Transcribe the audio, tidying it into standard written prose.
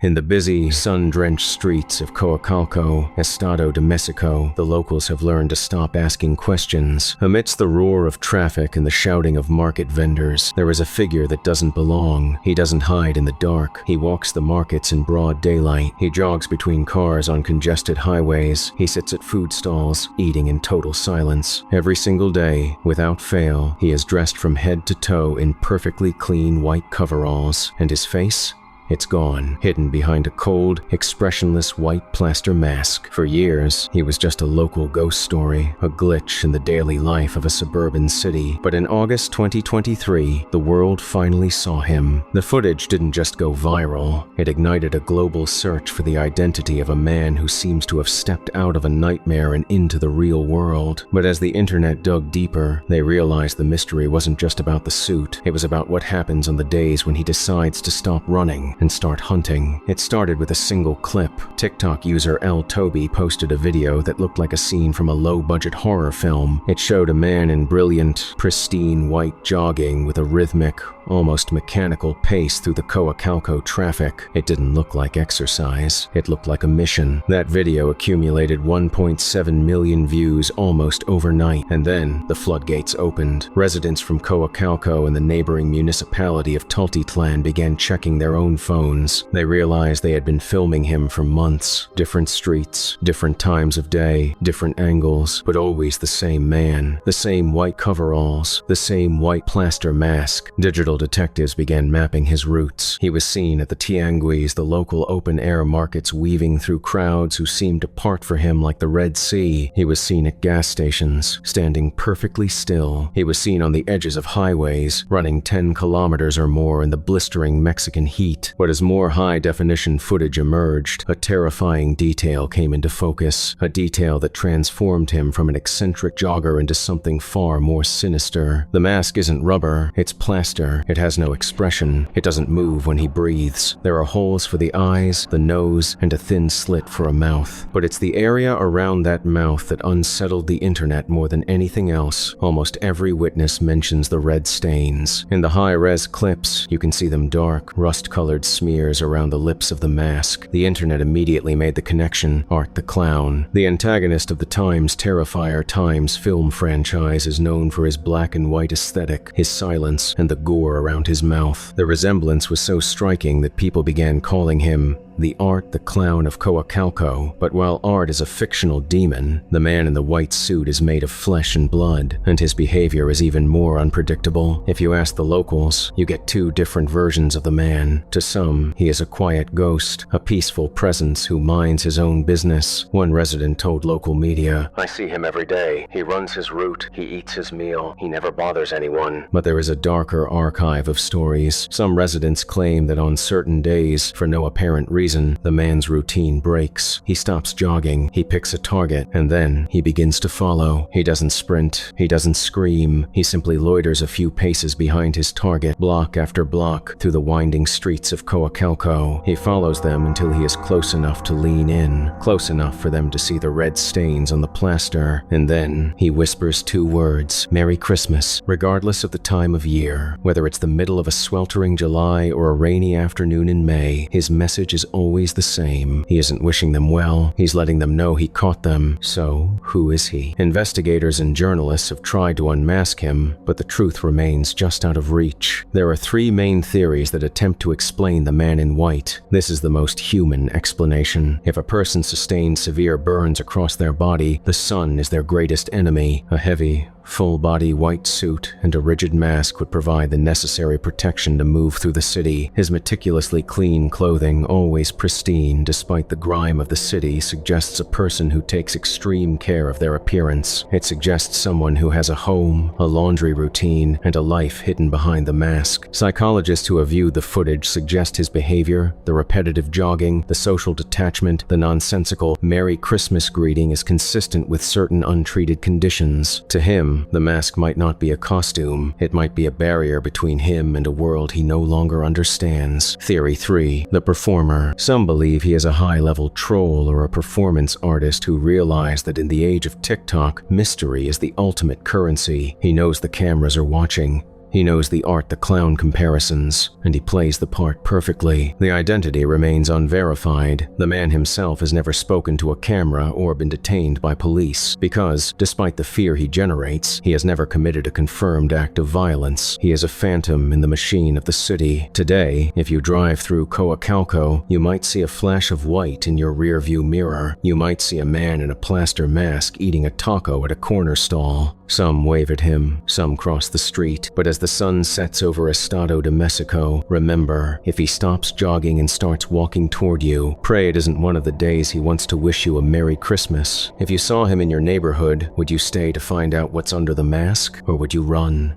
In the busy, sun-drenched streets of Coacalco, Estado de Mexico, the locals have learned to stop asking questions. Amidst the roar of traffic and the shouting of market vendors, there is a figure that doesn't belong. He doesn't hide in the dark. He walks the markets in broad daylight. He jogs between cars on congested highways. He sits at food stalls, eating in total silence. Every single day, without fail, he is dressed from head to toe in perfectly clean white coveralls, and his face? It's gone, hidden behind a cold, expressionless white plaster mask. For years, he was just a local ghost story, a glitch in the daily life of a suburban city. But in August 2023, the world finally saw him. The footage didn't just go viral. It ignited a global search for the identity of a man who seems to have stepped out of a nightmare and into the real world. But as the internet dug deeper, they realized the mystery wasn't just about the suit. It was about what happens on the days when he decides to stop running and start hunting. It started with a single clip. TikTok user L. Toby posted a video that looked like a scene from a low-budget horror film. It showed a man in brilliant, pristine white jogging with a rhythmic, almost mechanical pace through the Coacalco traffic. It didn't look like exercise. It looked like a mission. That video accumulated 1.7 million views almost overnight, and then the floodgates opened. Residents from Coacalco and the neighboring municipality of Tultitlán began checking their own phones. They realized they had been filming him for months. Different streets, different times of day, different angles, but always the same man. The same white coveralls, the same white plaster mask. Digital detectives began mapping his routes. He was seen at the tianguis, the local open-air markets, weaving through crowds who seemed to part for him like the Red Sea. He was seen at gas stations, standing perfectly still. He was seen on the edges of highways, running 10 kilometers or more in the blistering Mexican heat. But as more high-definition footage emerged, a terrifying detail came into focus, a detail that transformed him from an eccentric jogger into something far more sinister. The mask isn't rubber, it's plaster. It has no expression. It doesn't move when he breathes. There are holes for the eyes, the nose, and a thin slit for a mouth. But it's the area around that mouth that unsettled the internet more than anything else. Almost every witness mentions the red stains. In the high-res clips, you can see them dark, rust-colored smears around the lips of the mask. The internet immediately made the connection. Art the Clown. The antagonist of the Times Terrifier Times film franchise is known for his black and white aesthetic, his silence, and the gore around his mouth. The resemblance was so striking that people began calling him the Art the Clown of Coacalco. But while Art is a fictional demon, the man in the white suit is made of flesh and blood, and his behavior is even more unpredictable. If you ask the locals, you get two different versions of the man. To some, he is a quiet ghost, a peaceful presence who minds his own business. One resident told local media, "I see him every day. He runs his route, he eats his meal, he never bothers anyone." But there is a darker archive of stories. Some residents claim that on certain days, for no apparent reason, the man's routine breaks. He stops jogging, he picks a target, and then he begins to follow. He doesn't sprint, he doesn't scream, he simply loiters a few paces behind his target, block after block, through the winding streets of Coacalco. He follows them until he is close enough to lean in, close enough for them to see the red stains on the plaster, and then he whispers two words, "Merry Christmas," regardless of the time of year. Whether it's the middle of a sweltering July or a rainy afternoon in May, his message is always the same. He isn't wishing them well, he's letting them know he caught them. So, who is he? Investigators and journalists have tried to unmask him, but the truth remains just out of reach. There are three main theories that attempt to explain the man in white. This is the most human explanation. If a person sustains severe burns across their body, the sun is their greatest enemy. A heavy, full-body white suit and a rigid mask would provide the necessary protection to move through the city. His meticulously clean clothing, always pristine despite the grime of the city, suggests a person who takes extreme care of their appearance. It suggests someone who has a home, a laundry routine, and a life hidden behind the mask. Psychologists who have viewed the footage suggest his behavior, the repetitive jogging, the social detachment, the nonsensical "Merry Christmas" greeting is consistent with certain untreated conditions. To him, the mask might not be a costume. It might be a barrier between him and a world he no longer understands. Theory 3. The performer. Some believe he is a high-level troll or a performance artist who realized that in the age of TikTok, mystery is the ultimate currency. He knows the cameras are watching. He knows the art the clown comparisons, and he plays the part perfectly. The identity remains unverified. The man himself has never spoken to a camera or been detained by police, because, despite the fear he generates, he has never committed a confirmed act of violence. He is a phantom in the machine of the city. Today, if you drive through Coacalco, you might see a flash of white in your rearview mirror. You might see a man in a plaster mask eating a taco at a corner stall. Some wave at him, some cross the street, but as the sun sets over Estado de Mexico, remember, if he stops jogging and starts walking toward you, pray it isn't one of the days he wants to wish you a Merry Christmas. If you saw him in your neighborhood, would you stay to find out what's under the mask, or would you run?